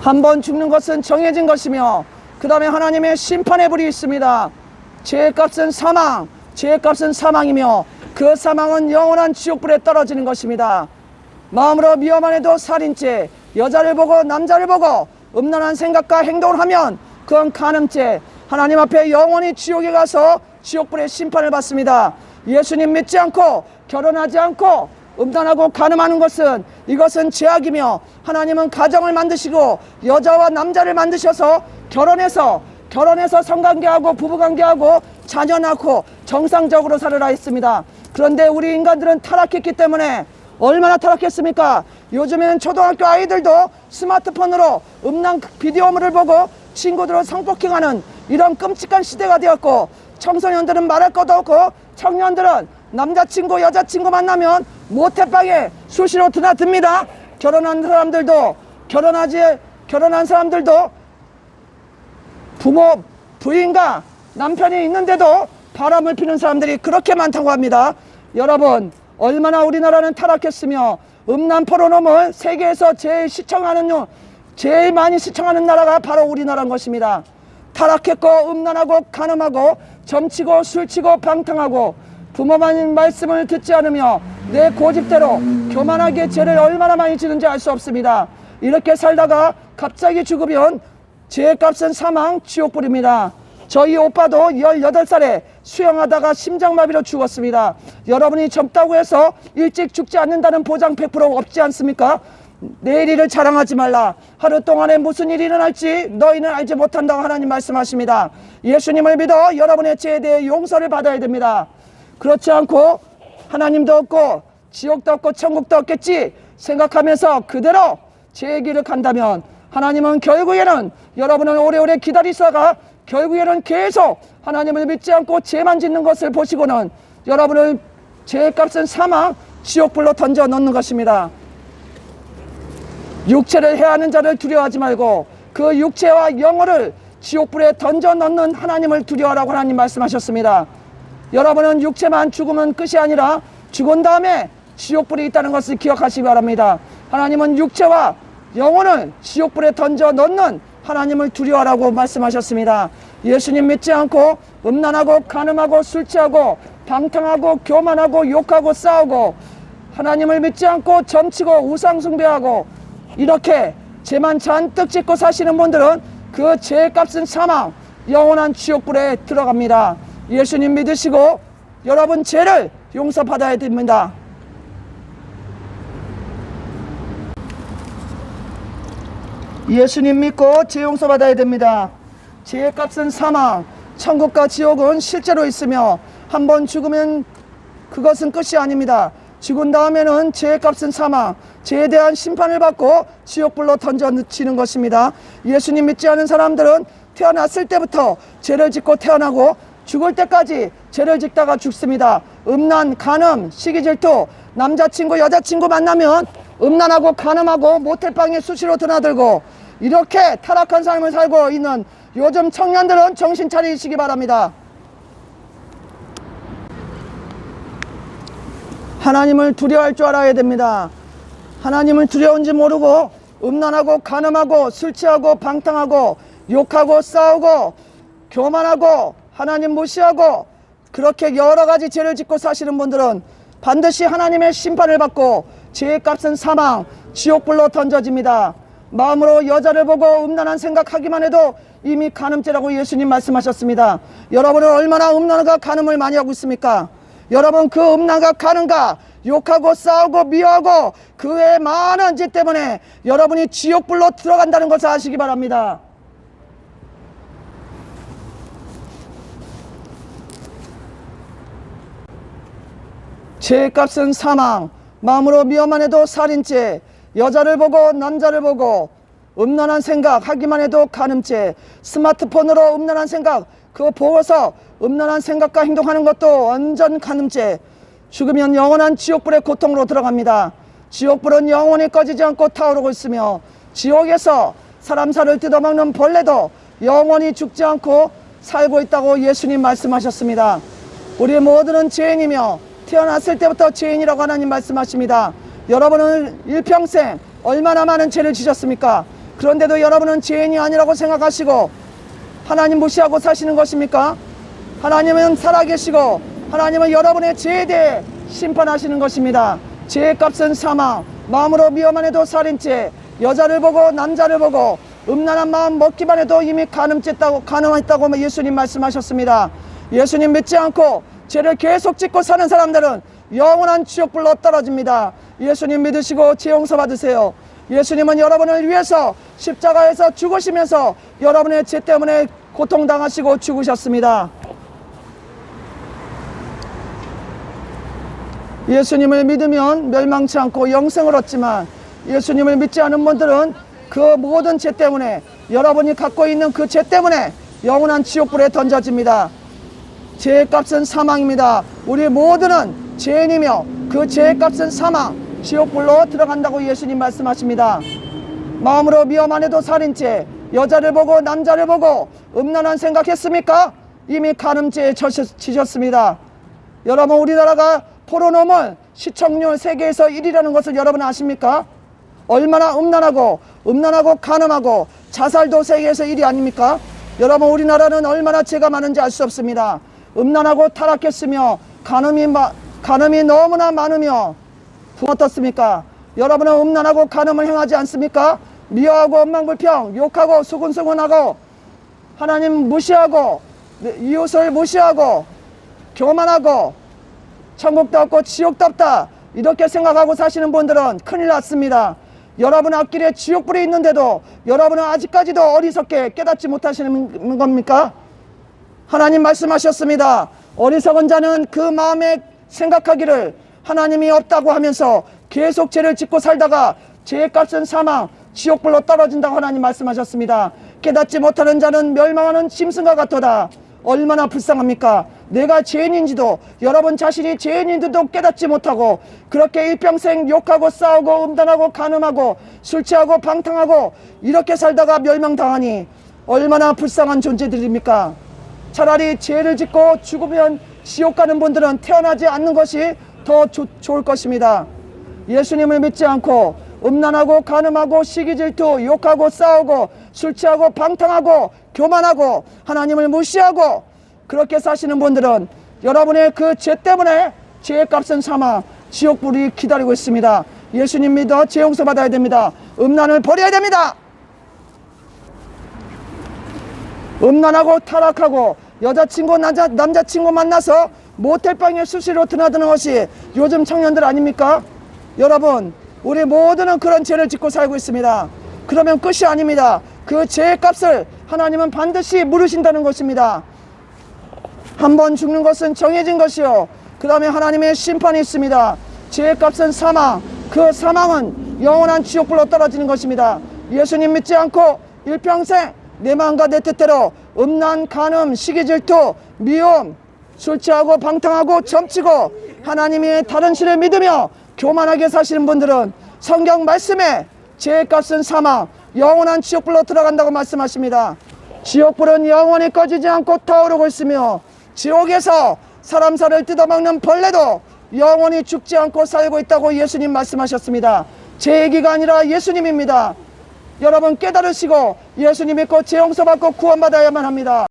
한 번 죽는 것은 정해진 것이며 그 다음에 하나님의 심판의 불이 있습니다. 죄의 값은 사망, 죄의 값은 사망이며 그 사망은 영원한 지옥불에 떨어지는 것입니다. 마음으로 미워만 해도 살인죄, 여자를 보고 남자를 보고 음란한 생각과 행동을 하면 그건 간음죄, 하나님 앞에 영원히 지옥에 가서 지옥불의 심판을 받습니다. 예수님 믿지 않고 결혼하지 않고 음란하고 간음하는 것은 이것은 죄악이며 하나님은 가정을 만드시고 여자와 남자를 만드셔서 결혼해서 성관계하고 부부관계하고 자녀 낳고 정상적으로 살으라 했습니다. 그런데 우리 인간들은 타락했기 때문에 얼마나 타락했습니까? 요즘에는 초등학교 아이들도 스마트폰으로 음란 비디오물을 보고 친구들을 성폭행하는 이런 끔찍한 시대가 되었고, 청소년들은 말할 것도 없고 청년들은 남자친구 여자친구 만나면 모태방에 수시로 드나듭니다. 결혼한 사람들도 부인과 남편이 있는데도 바람을 피는 사람들이 그렇게 많다고 합니다. 여러분, 얼마나 우리나라는 타락했으며 음란 포르노물 세계에서 제일 많이 시청하는 나라가 바로 우리나라인 것입니다. 타락했고 음란하고 간음하고 점치고 술치고 방탕하고 부모님 말씀을 듣지 않으며 내 고집대로 교만하게 죄를 얼마나 많이 지는지 알 수 없습니다. 이렇게 살다가 갑자기 죽으면 죄의 값은 사망, 지옥불입니다. 저희 오빠도 18살에 수영하다가 심장마비로 죽었습니다. 여러분이 젊다고 해서 일찍 죽지 않는다는 보장 100% 없지 않습니까? 내일 일을 자랑하지 말라. 하루 동안에 무슨 일이 일어날지 너희는 알지 못한다고 하나님 말씀하십니다. 예수님을 믿어 여러분의 죄에 대해 용서를 받아야 됩니다. 그렇지 않고 하나님도 없고 지옥도 없고 천국도 없겠지 생각하면서 그대로 죄의 길을 간다면 하나님은 결국에는 여러분을 오래오래 기다리다가 결국에는 계속 하나님을 믿지 않고 죄만 짓는 것을 보시고는 여러분을 죄의 값은 사망, 지옥불로 던져 넣는 것입니다. 육체를 해하는 자를 두려워하지 말고 그 육체와 영혼을 지옥불에 던져 넣는 하나님을 두려워하라고 하나님 말씀하셨습니다. 여러분은 육체만 죽으면 끝이 아니라 죽은 다음에 지옥불이 있다는 것을 기억하시기 바랍니다. 하나님은 육체와 영혼을 지옥불에 던져 넣는 하나님을 두려워하라고 말씀하셨습니다. 예수님 믿지 않고 음란하고 간음하고 술취하고 방탕하고 교만하고 욕하고 싸우고 하나님을 믿지 않고 점치고 우상숭배하고 이렇게 죄만 잔뜩 짓고 사시는 분들은 그 죄의 값은 사망, 영원한 지옥불에 들어갑니다. 예수님 믿으시고 여러분 죄를 용서받아야 됩니다. 예수님 믿고 죄 용서받아야 됩니다. 죄의 값은 사망, 천국과 지옥은 실제로 있으며 한 번 죽으면 그것은 끝이 아닙니다. 죽은 다음에는 죄의 값은 사망, 죄에 대한 심판을 받고 지옥불로 던져치는 것입니다. 예수님 믿지 않은 사람들은 태어났을 때부터 죄를 짓고 태어나고 죽을 때까지 죄를 짓다가 죽습니다. 음란, 간음, 시기질투, 남자친구 여자친구 만나면 음란하고 간음하고 모텔방에 수시로 드나들고 이렇게 타락한 삶을 살고 있는 요즘 청년들은 정신 차리시기 바랍니다. 하나님을 두려워할 줄 알아야 됩니다. 하나님을 두려운지 모르고 음란하고 간음하고 술취하고 방탕하고 욕하고 싸우고 교만하고 하나님 무시하고 그렇게 여러 가지 죄를 짓고 사시는 분들은 반드시 하나님의 심판을 받고 죄의 값은 사망, 지옥불로 던져집니다. 마음으로 여자를 보고 음란한 생각하기만 해도 이미 간음죄라고 예수님 말씀하셨습니다. 여러분은 얼마나 음란과 간음을 많이 하고 있습니까? 여러분 그 음란과 간음과 욕하고 싸우고 미워하고 그 외에 많은 죄 때문에 여러분이 지옥불로 들어간다는 것을 아시기 바랍니다. 죄의 값은 사망, 마음으로 미워만 해도 살인죄, 여자를 보고 남자를 보고 음란한 생각 하기만 해도 간음죄, 스마트폰으로 음란한 생각 그거 보고서 음란한 생각과 행동하는 것도 완전 간음죄. 죽으면 영원한 지옥불의 고통으로 들어갑니다. 지옥불은 영원히 꺼지지 않고 타오르고 있으며 지옥에서 사람 살을 뜯어먹는 벌레도 영원히 죽지 않고 살고 있다고 예수님 말씀하셨습니다. 우리 모두는 죄인이며 태어났을 때부터 죄인이라고 하나님 말씀하십니다. 여러분은 일평생 얼마나 많은 죄를 지셨습니까? 그런데도 여러분은 죄인이 아니라고 생각하시고 하나님 무시하고 사시는 것입니까? 하나님은 살아계시고 하나님은 여러분의 죄에 대해 심판하시는 것입니다. 죄의 값은 사망, 마음으로 미워만 해도 살인죄, 여자를 보고 남자를 보고 음란한 마음 먹기만 해도 이미 간음했다고 예수님 말씀하셨습니다. 예수님 믿지 않고 죄를 계속 짓고 사는 사람들은 영원한 지옥불로 떨어집니다. 예수님 믿으시고 죄 용서 받으세요. 예수님은 여러분을 위해서 십자가에서 죽으시면서 여러분의 죄 때문에 고통당하시고 죽으셨습니다. 예수님을 믿으면 멸망치 않고 영생을 얻지만 예수님을 믿지 않은 분들은 그 모든 죄 때문에 여러분이 갖고 있는 그 죄 때문에 영원한 지옥불에 던져집니다. 죄의 값은 사망입니다. 우리 모두는 죄인이며 그 죄의 값은 사망, 지옥불로 들어간다고 예수님 말씀하십니다. 마음으로 미워만 해도 살인죄, 여자를 보고 남자를 보고 음란한 생각했습니까? 이미 간음죄에 지셨습니다. 여러분, 우리나라가 포르노몰 시청률 세계에서 1위라는 것을 여러분 아십니까? 얼마나 음란하고 간음하고 자살도 세계에서 1위 아닙니까? 여러분, 우리나라는 얼마나 죄가 많은지 알 수 없습니다. 음란하고 타락했으며 간음이 너무나 많으며 어떻습니까? 여러분은 음란하고 간음을 행하지 않습니까? 미워하고 원망불평, 욕하고 수군수군하고 하나님 무시하고 이웃을 무시하고 교만하고 천국도 없고 지옥도 없다 이렇게 생각하고 사시는 분들은 큰일 났습니다. 여러분 앞길에 지옥불이 있는데도 여러분은 아직까지도 어리석게 깨닫지 못하시는 겁니까? 하나님 말씀하셨습니다. 어리석은 자는 그 마음에 생각하기를 하나님이 없다고 하면서 계속 죄를 짓고 살다가 죄의 값은 사망, 지옥불로 떨어진다고 하나님 말씀하셨습니다. 깨닫지 못하는 자는 멸망하는 짐승과 같도다. 얼마나 불쌍합니까? 내가 죄인인지도 여러분 자신이 죄인인지도 깨닫지 못하고 그렇게 일평생 욕하고 싸우고 음란하고 간음하고 술 취하고 방탕하고 이렇게 살다가 멸망당하니 얼마나 불쌍한 존재들입니까? 차라리 죄를 짓고 죽으면 지옥 가는 분들은 태어나지 않는 것이 더 좋을 것입니다. 예수님을 믿지 않고 음란하고 간음하고 시기질투 욕하고 싸우고 술 취하고 방탕하고 교만하고 하나님을 무시하고 그렇게 사시는 분들은 여러분의 그 죄 때문에 죄의 값은 사망, 지옥불이 기다리고 있습니다. 예수님 믿어 죄 용서 받아야 됩니다. 음란을 버려야 됩니다. 음란하고 타락하고 여자친구 남자친구 만나서 모텔방에 수시로 드나드는 것이 요즘 청년들 아닙니까? 여러분, 우리 모두는 그런 죄를 짓고 살고 있습니다. 그러면 끝이 아닙니다. 그 죄의 값을 하나님은 반드시 물으신다는 것입니다. 한 번 죽는 것은 정해진 것이요, 그 다음에 하나님의 심판이 있습니다. 죄의 값은 사망, 그 사망은 영원한 지옥불로 떨어지는 것입니다. 예수님 믿지 않고 일평생 내 마음과 내 뜻대로 음란, 간음, 시기질투, 미움, 술 취하고 방탕하고 점치고 하나님의 다른 신을 믿으며 교만하게 사시는 분들은 성경 말씀에 죄의 값은 사망, 영원한 지옥불로 들어간다고 말씀하십니다. 지옥불은 영원히 꺼지지 않고 타오르고 있으며 지옥에서 사람 살을 뜯어먹는 벌레도 영원히 죽지 않고 살고 있다고 예수님 말씀하셨습니다. 제 얘기가 아니라 예수님입니다. 여러분 깨달으시고 예수님 믿고 죄 용서받고 구원받아야만 합니다.